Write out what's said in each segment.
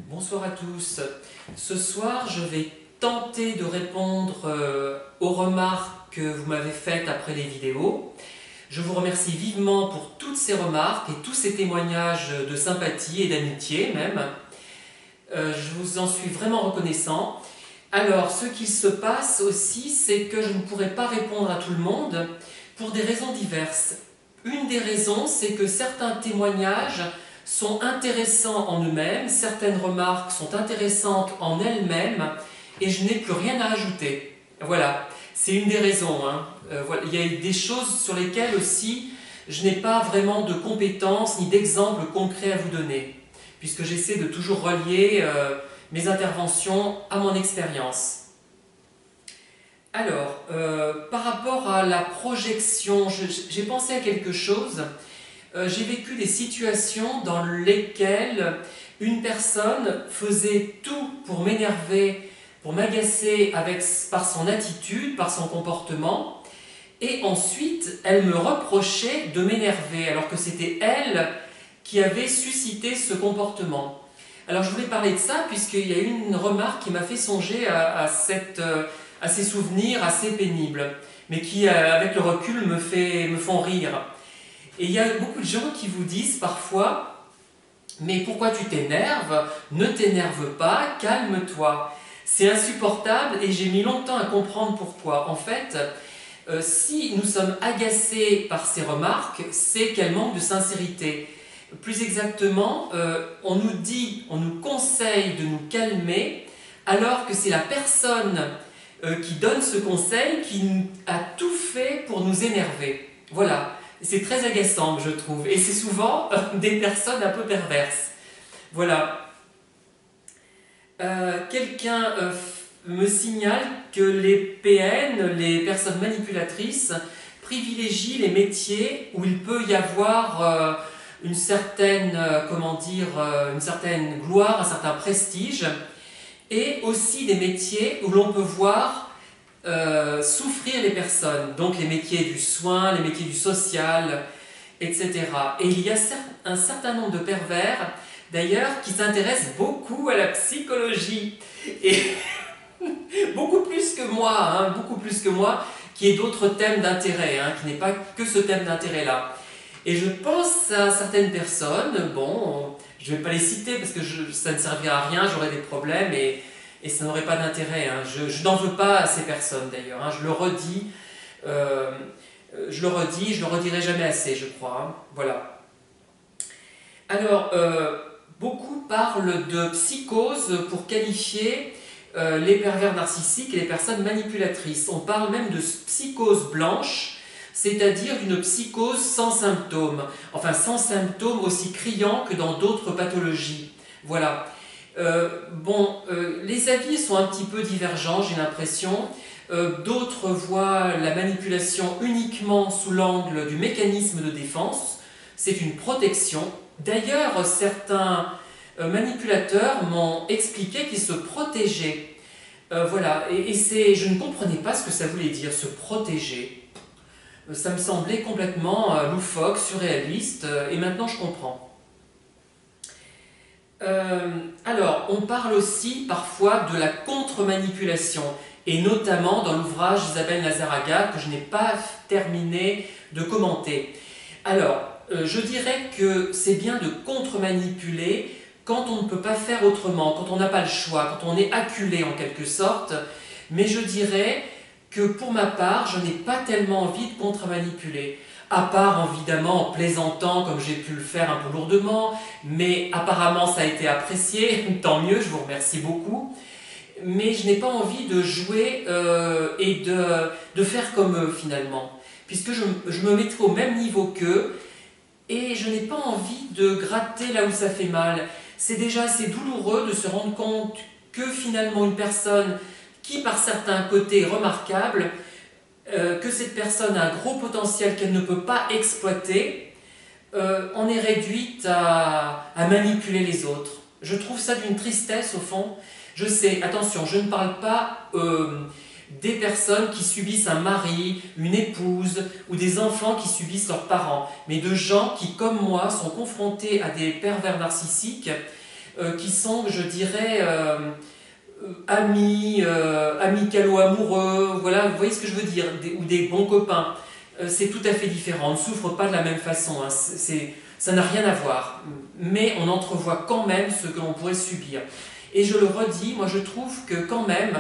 Bonsoir à tous. Ce soir, je vais tenter de répondre aux remarques que vous m'avez faites après les vidéos. Je vous remercie vivement pour toutes ces remarques et tous ces témoignages de sympathie et d'amitié même. Je vous en suis vraiment reconnaissant. Alors, ce qui se passe aussi, c'est que je ne pourrai pas répondre à tout le monde pour des raisons diverses. Une des raisons, c'est que certains témoignages sont intéressants en eux-mêmes, certaines remarques sont intéressantes en elles-mêmes, et je n'ai plus rien à ajouter. Voilà, c'est une des raisons. Voilà. Il y a des choses sur lesquelles aussi je n'ai pas vraiment de compétences ni d'exemples concrets à vous donner, puisque j'essaie de toujours relier mes interventions à mon expérience. Alors, par rapport à la projection, j'ai pensé à quelque chose. J'ai vécu des situations dans lesquelles une personne faisait tout pour m'énerver, pour m'agacer par son attitude, par son comportement, et ensuite elle me reprochait de m'énerver, alors que c'était elle qui avait suscité ce comportement. Alors je voulais parler de ça, puisqu'il y a eu une remarque qui m'a fait songer à ces souvenirs assez pénibles, mais qui, avec le recul, me font rire. Et il y a beaucoup de gens qui vous disent parfois « Mais pourquoi tu t'énerves? Ne t'énerve pas, calme-toi. » C'est insupportable et j'ai mis longtemps à comprendre pourquoi. En fait, si nous sommes agacés par ces remarques, c'est qu'elles manquent de sincérité. Plus exactement, on nous conseille de nous calmer, alors que c'est la personne qui donne ce conseil qui a tout fait pour nous énerver. Voilà. C'est très agaçant, je trouve, et c'est souvent des personnes un peu perverses. Voilà. Quelqu'un me signale que les PN, les personnes manipulatrices, privilégient les métiers où il peut y avoir une certaine gloire, un certain prestige, et aussi des métiers où l'on peut voir souffrir les personnes, donc les métiers du soin, les métiers du social, etc. Et il y a un certain nombre de pervers, d'ailleurs, qui s'intéressent beaucoup à la psychologie, et beaucoup plus que moi, qui ait d'autres thèmes d'intérêt, qui n'est pas que ce thème d'intérêt-là. Et je pense à certaines personnes, bon, je ne vais pas les citer parce que ça ne servira à rien, j'aurai des problèmes, et ça n'aurait pas d'intérêt. Je n'en veux pas à ces personnes d'ailleurs. Je le redis, je le redirai jamais assez, je crois. Voilà. Alors, beaucoup parlent de psychose pour qualifier les pervers narcissiques et les personnes manipulatrices. On parle même de psychose blanche, c'est-à-dire d'une psychose sans symptômes. Enfin, sans symptômes aussi criants que dans d'autres pathologies. Voilà. Les avis sont un petit peu divergents, j'ai l'impression. D'autres voient la manipulation uniquement sous l'angle du mécanisme de défense. C'est une protection. D'ailleurs, certains manipulateurs m'ont expliqué qu'ils se protégeaient. Voilà, je ne comprenais pas ce que ça voulait dire, se protéger. Ça me semblait complètement loufoque, surréaliste, et maintenant je comprends. Alors, on parle aussi parfois de la contre-manipulation, et notamment dans l'ouvrage d'Isabelle Nazaraga que je n'ai pas terminé de commenter. Alors, je dirais que c'est bien de contre-manipuler quand on ne peut pas faire autrement, quand on n'a pas le choix, quand on est acculé en quelque sorte, mais je dirais que pour ma part, je n'ai pas tellement envie de contre-manipuler. À part évidemment en plaisantant comme j'ai pu le faire un peu lourdement, mais apparemment ça a été apprécié, tant mieux, je vous remercie beaucoup. Mais je n'ai pas envie de jouer et de faire comme eux finalement, puisque je me mettrai au même niveau qu'eux, et je n'ai pas envie de gratter là où ça fait mal. C'est déjà assez douloureux de se rendre compte que finalement une personne qui par certains côtés est remarquable, que cette personne a un gros potentiel qu'elle ne peut pas exploiter, en est réduite à manipuler les autres. Je trouve ça d'une tristesse au fond. Je sais, attention, je ne parle pas des personnes qui subissent un mari, une épouse ou des enfants qui subissent leurs parents, mais de gens qui, comme moi, sont confrontés à des pervers narcissiques qui sont, je dirais, amis, amicalo-amoureux, voilà, vous voyez ce que je veux dire, ou des bons copains. C'est tout à fait différent, on ne souffre pas de la même façon, hein. Ça n'a rien à voir, mais on entrevoit quand même ce que l'on pourrait subir. Et je le redis, moi je trouve que quand même,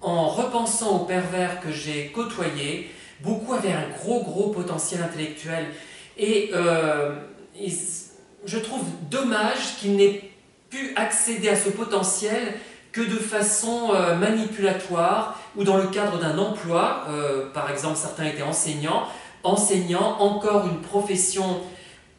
en repensant aux pervers que j'ai côtoyés, beaucoup avaient un gros potentiel intellectuel. Et je trouve dommage qu'ils n'aient pu accéder à ce potentiel que de façon manipulatoire ou dans le cadre d'un emploi. Par exemple, certains étaient enseignants, encore une profession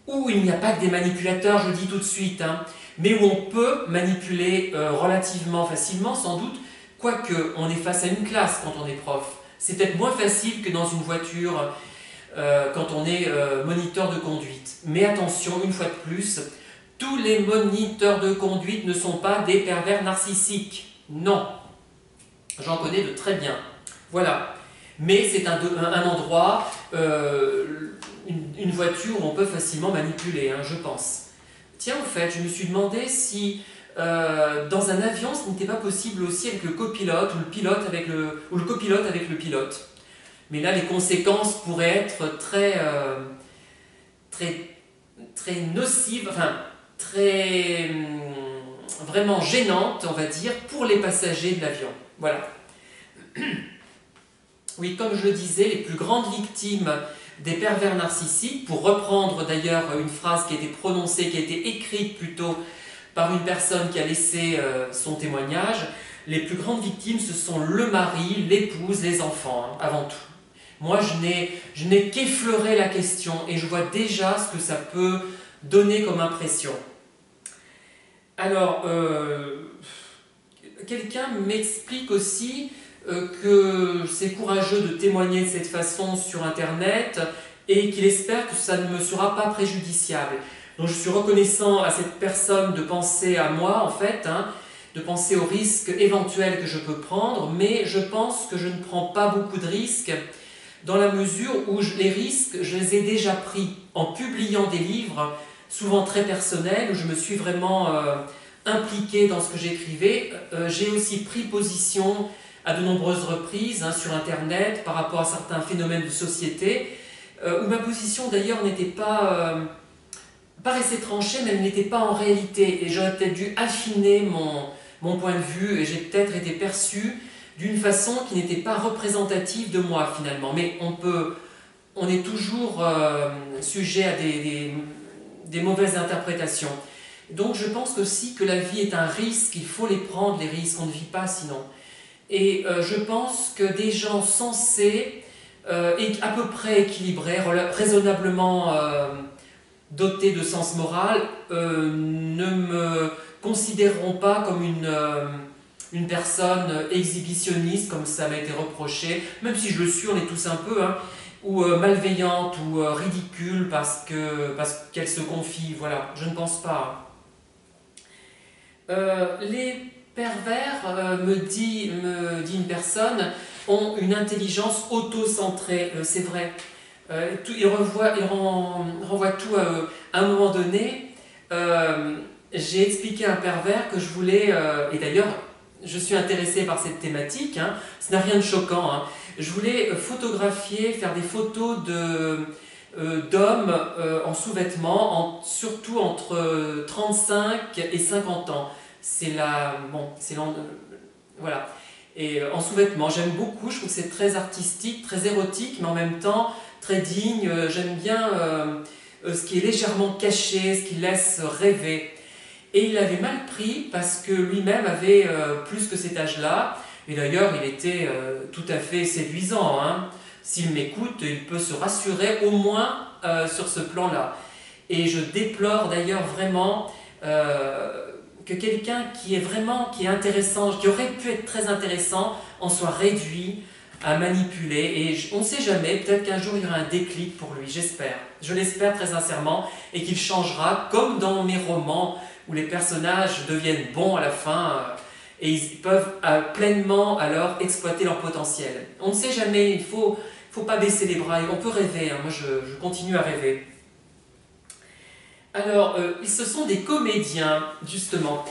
où il n'y a pas que des manipulateurs, je le dis tout de suite, hein, mais où on peut manipuler relativement facilement, sans doute, quoique on est face à une classe quand on est prof. C'est peut-être moins facile que dans une voiture quand on est moniteur de conduite. Mais attention, une fois de plus, tous les moniteurs de conduite ne sont pas des pervers narcissiques. Non, j'en connais de très bien. Voilà. Mais c'est un endroit, une voiture où on peut facilement manipuler, hein, je pense. Tiens, au fait, je me suis demandé si dans un avion, ce n'était pas possible aussi avec le copilote ou le copilote avec le pilote. Mais là, les conséquences pourraient être très nocives, enfin, vraiment gênantes, on va dire, pour les passagers de l'avion. Voilà. Oui, comme je le disais, les plus grandes victimes des pervers narcissiques, pour reprendre d'ailleurs une phrase qui a été prononcée, qui a été écrite plutôt par une personne qui a laissé son témoignage, les plus grandes victimes, ce sont le mari, l'épouse, les enfants, hein, avant tout. Moi, je n'ai qu'effleuré la question et je vois déjà ce que ça peut donner comme impression. Alors, quelqu'un m'explique aussi que c'est courageux de témoigner de cette façon sur Internet et qu'il espère que ça ne me sera pas préjudiciable. Donc je suis reconnaissant à cette personne de penser à moi, en fait, hein, de penser aux risques éventuels que je peux prendre, mais je pense que je ne prends pas beaucoup de risques dans la mesure où les risques, je les ai déjà pris en publiant des livres, souvent très personnels, où je me suis vraiment impliqué dans ce que j'écrivais. J'ai aussi pris position à de nombreuses reprises hein, sur Internet par rapport à certains phénomènes de société, où ma position d'ailleurs n'était pas... paraissait tranchée, mais elle n'était pas en réalité. Et j'aurais peut-être dû affiner mon point de vue, et j'ai peut-être été perçu d'une façon qui n'était pas représentative de moi finalement. Mais on est toujours sujet à des mauvaises interprétations. Donc je pense aussi que la vie est un risque, il faut les prendre, les risques, on ne vit pas sinon. Et je pense que des gens sensés et à peu près équilibrés, raisonnablement dotés de sens moral, ne me considéreront pas comme une personne exhibitionniste, comme ça m'a été reproché, même si je le suis, on est tous un peu, hein, ou malveillante, ou ridicule parce qu'elle se confie, voilà, je ne pense pas. Les pervers, me dit une personne, ont une intelligence auto-centrée, c'est vrai. Ils renvoient tout à un moment donné. J'ai expliqué à un pervers que je voulais, et d'ailleurs je suis intéressé par cette thématique, hein, ce n'a rien de choquant, hein. Je voulais photographier, faire des photos d'hommes en sous-vêtements, surtout entre 35 et 50 ans. Voilà. Et en sous-vêtements, j'aime beaucoup, je trouve que c'est très artistique, très érotique, mais en même temps très digne. J'aime bien ce qui est légèrement caché, ce qui laisse rêver. Et il avait mal pris parce que lui-même avait plus que cet âge-là. Et d'ailleurs, il était tout à fait séduisant, hein. S'il m'écoute, il peut se rassurer au moins sur ce plan-là. Et je déplore d'ailleurs vraiment que quelqu'un qui est intéressant, qui aurait pu être très intéressant, en soit réduit à manipuler. Et on ne sait jamais, peut-être qu'un jour il y aura un déclic pour lui, j'espère. Je l'espère très sincèrement, et qu'il changera, comme dans mes romans, où les personnages deviennent bons à la fin, et ils peuvent pleinement alors exploiter leur potentiel. On ne sait jamais, il ne faut pas baisser les bras, on peut rêver, hein. Moi je continue à rêver. Alors, ce sont des comédiens, justement.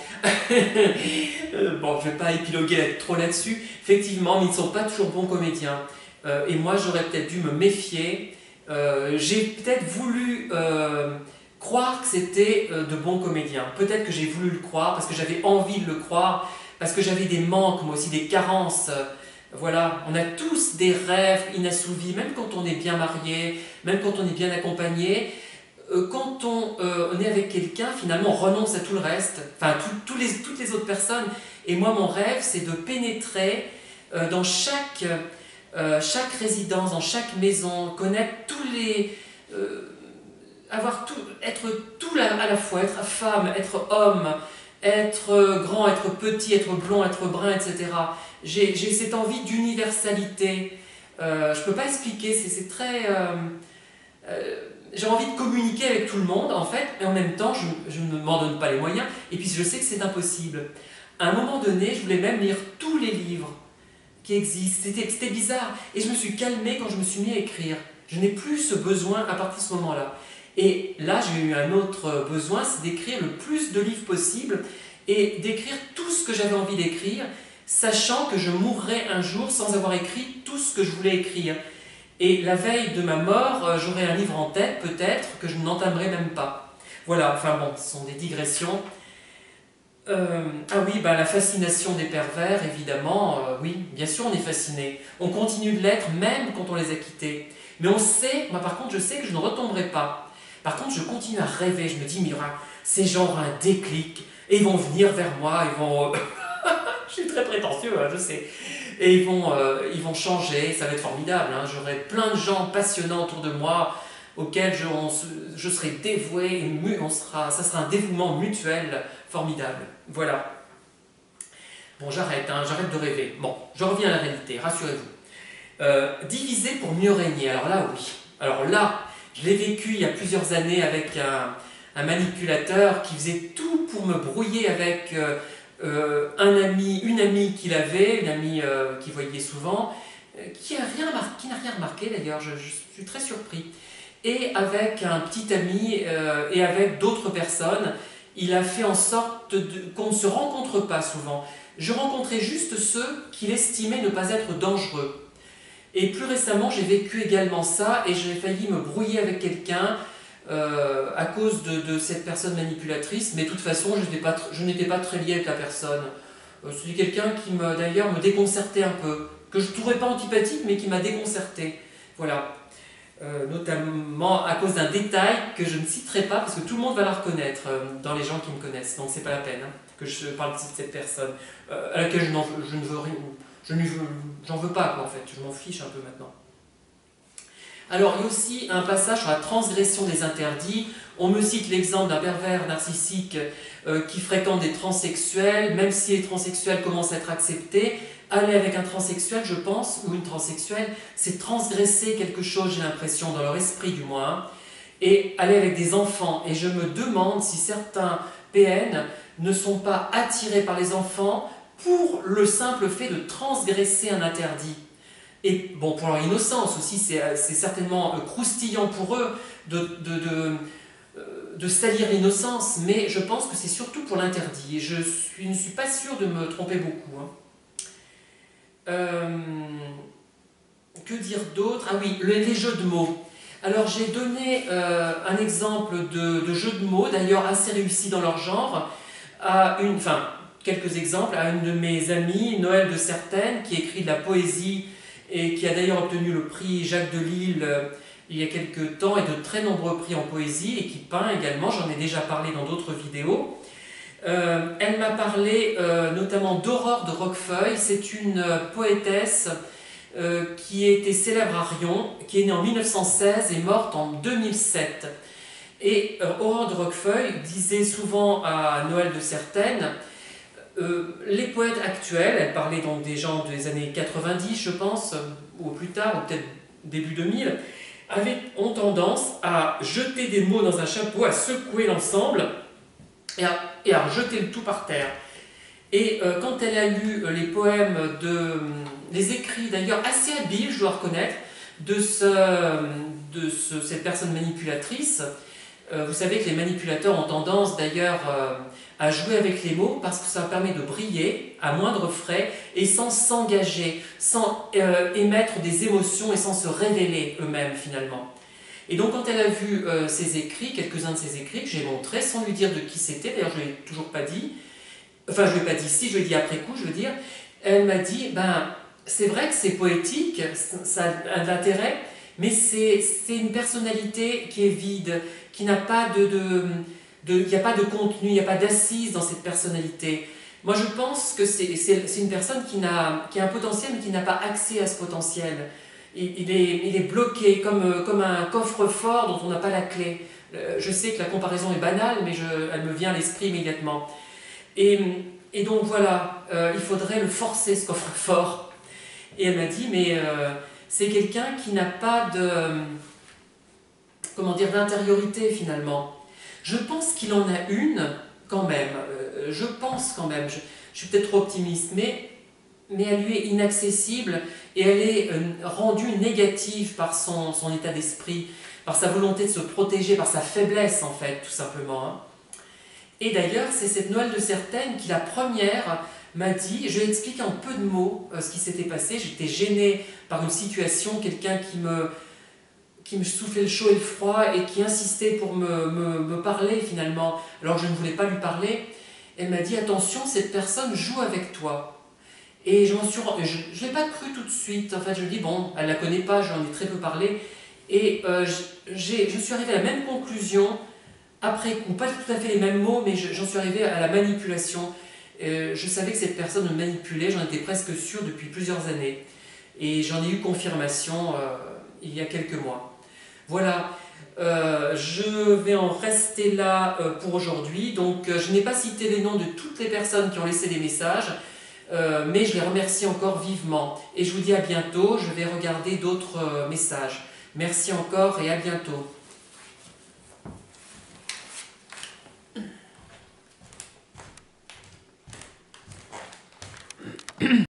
Bon, je ne vais pas épiloguer trop là-dessus. Effectivement, mais ils ne sont pas toujours bons comédiens. Et moi, j'aurais peut-être dû me méfier. J'ai peut-être voulu croire que c'était de bons comédiens. Peut-être que j'ai voulu le croire parce que j'avais envie de le croire, parce que j'avais des manques, moi aussi, des carences. Voilà, on a tous des rêves inassouvis, même quand on est bien marié, même quand on est bien accompagné. Quand on est avec quelqu'un, finalement, on renonce à tout le reste, enfin, toutes les autres personnes. Et moi, mon rêve, c'est de pénétrer dans chaque résidence, dans chaque maison, connaître tous les... avoir tout, être tout à la fois, être femme, être homme, être grand, être petit, être blond, être brun, etc. J'ai cette envie d'universalité. Je ne peux pas expliquer, c'est très... j'ai envie de communiquer avec tout le monde, en fait, et en même temps, je ne m'en donne pas les moyens, et puis je sais que c'est impossible. À un moment donné, je voulais même lire tous les livres qui existent. C'était bizarre. Et je me suis calmée quand je me suis mis à écrire. Je n'ai plus ce besoin à partir de ce moment-là. Et là, j'ai eu un autre besoin, c'est d'écrire le plus de livres possible et d'écrire tout ce que j'avais envie d'écrire, sachant que je mourrais un jour sans avoir écrit tout ce que je voulais écrire. Et la veille de ma mort, j'aurai un livre en tête, peut-être, que je n'entamerai même pas. Voilà, enfin bon, ce sont des digressions. Ah oui, bah, la fascination des pervers, évidemment, oui, bien sûr on est fasciné. On continue de l'être même quand on les a quittés. Mais on sait, moi par contre je sais que je ne retomberai pas. Par contre je continue à rêver, je me dis, mais il y aura ces gens auront un déclic, et ils vont venir vers moi, ils vont... je suis très prétentieux, hein, je sais. Et ils vont changer, ça va être formidable. Hein. J'aurai plein de gens passionnants autour de moi, auxquels je serai dévoué, et ça sera un dévouement mutuel formidable. Voilà. Bon, j'arrête de rêver. Bon, je reviens à la réalité, rassurez-vous. Diviser pour mieux régner, alors là, oui. Alors là, je l'ai vécu il y a plusieurs années avec un manipulateur qui faisait tout pour me brouiller avec une amie qu'il avait, une amie qu'il voyait souvent, qui n'a rien remarqué d'ailleurs, je suis très surpris. Et avec un petit ami et avec d'autres personnes, il a fait en sorte qu'on ne se rencontre pas souvent. Je rencontrais juste ceux qu'il estimait ne pas être dangereux. Et plus récemment, j'ai vécu également ça et j'ai failli me brouiller avec quelqu'un à cause de cette personne manipulatrice, mais de toute façon, je n'étais pas très lié avec la personne. C'est quelqu'un qui d'ailleurs me déconcertait un peu, que je ne trouvais pas antipathique, mais qui m'a déconcerté. Voilà. Notamment à cause d'un détail que je ne citerai pas, parce que tout le monde va la reconnaître dans les gens qui me connaissent, donc c'est pas la peine hein, que je parle de cette personne, à laquelle je ne veux rien, j'en veux pas quoi, en fait, je m'en fiche un peu maintenant. Alors, il y a aussi un passage sur la transgression des interdits. On me cite l'exemple d'un pervers narcissique qui fréquente des transsexuels, même si les transsexuels commencent à être acceptés. Aller avec un transsexuel, je pense, ou une transsexuelle, c'est transgresser quelque chose, j'ai l'impression, dans leur esprit du moins, et aller avec des enfants. Et je me demande si certains PN ne sont pas attirés par les enfants pour le simple fait de transgresser un interdit. Et bon, pour leur innocence aussi, c'est certainement croustillant pour eux de salir l'innocence, mais je pense que c'est surtout pour l'interdit. Et je ne suis pas sûre de me tromper beaucoup. Hein. Que dire d'autre? Ah oui, les jeux de mots. Alors j'ai donné un exemple de jeu de mots, d'ailleurs assez réussi dans leur genre, quelques exemples, à une de mes amies, Noël de Certaines, qui écrit de la poésie et qui a d'ailleurs obtenu le prix Jacques Delisle il y a quelques temps et de très nombreux prix en poésie et qui peint également, j'en ai déjà parlé dans d'autres vidéos. Elle m'a parlé notamment d'Aurore de Roquefeuille, c'est une poétesse qui était célèbre à Riom, qui est née en 1916 et morte en 2007. Et Aurore de Roquefeuille disait souvent à Noël de Certaines, les poètes actuels, elle parlait donc des gens des années 90 je pense, ou plus tard, ou peut-être début 2000, ont tendance à jeter des mots dans un chapeau, à secouer l'ensemble et à rejeter le tout par terre. Et quand elle a lu les poèmes, les écrits d'ailleurs assez habiles, je dois reconnaître, de cette personne manipulatrice, Vous savez que les manipulateurs ont tendance d'ailleurs à jouer avec les mots parce que ça permet de briller à moindre frais et sans s'engager, sans émettre des émotions et sans se révéler eux-mêmes finalement. Et donc quand elle a vu ses écrits, quelques-uns de ses écrits, que j'ai montrés sans lui dire de qui c'était, d'ailleurs je ne lui ai toujours pas dit, enfin je ne lui ai pas dit si, je lui ai dit après coup, je veux dire, elle m'a dit, ben c'est vrai que c'est poétique, ça a de l'intérêt, mais c'est une personnalité qui est vide, qui n'a pas il n'y a pas de contenu, il n'y a pas d'assise dans cette personnalité. Moi, je pense que c'est une personne qui a un potentiel, mais qui n'a pas accès à ce potentiel. Il est bloqué comme un coffre-fort dont on n'a pas la clé. Je sais que la comparaison est banale, mais elle me vient à l'esprit immédiatement. Et donc voilà, il faudrait le forcer, ce coffre-fort. Et elle m'a dit, mais c'est quelqu'un qui n'a pas comment dire, d'intériorité finalement. Je pense qu'il en a une quand même, je pense quand même, je suis peut-être trop optimiste, mais elle lui est inaccessible et elle est rendue négative par son état d'esprit, par sa volonté de se protéger, par sa faiblesse en fait, tout simplement. Hein. Et d'ailleurs, c'est cette Noël de Certaine qui, la première, m'a dit, je lui ai expliqué en peu de mots ce qui s'était passé, j'étais gênée par une situation, quelqu'un qui me soufflait le chaud et le froid et qui insistait pour me parler finalement, alors que je ne voulais pas lui parler. Elle m'a dit, attention, cette personne joue avec toi. Et je ne l'ai pas cru tout de suite, en fait je me dis, bon, elle ne la connaît pas, j'en ai très peu parlé, et je suis arrivée à la même conclusion, après coup, pas tout à fait les mêmes mots, mais j'en suis arrivée à la manipulation. Je savais que cette personne me manipulait, j'en étais presque sûre depuis plusieurs années, et j'en ai eu confirmation il y a quelques mois. Voilà, je vais en rester là pour aujourd'hui. Donc, je n'ai pas cité les noms de toutes les personnes qui ont laissé des messages, mais je les remercie encore vivement. Et je vous dis à bientôt, je vais regarder d'autres messages. Merci encore et à bientôt.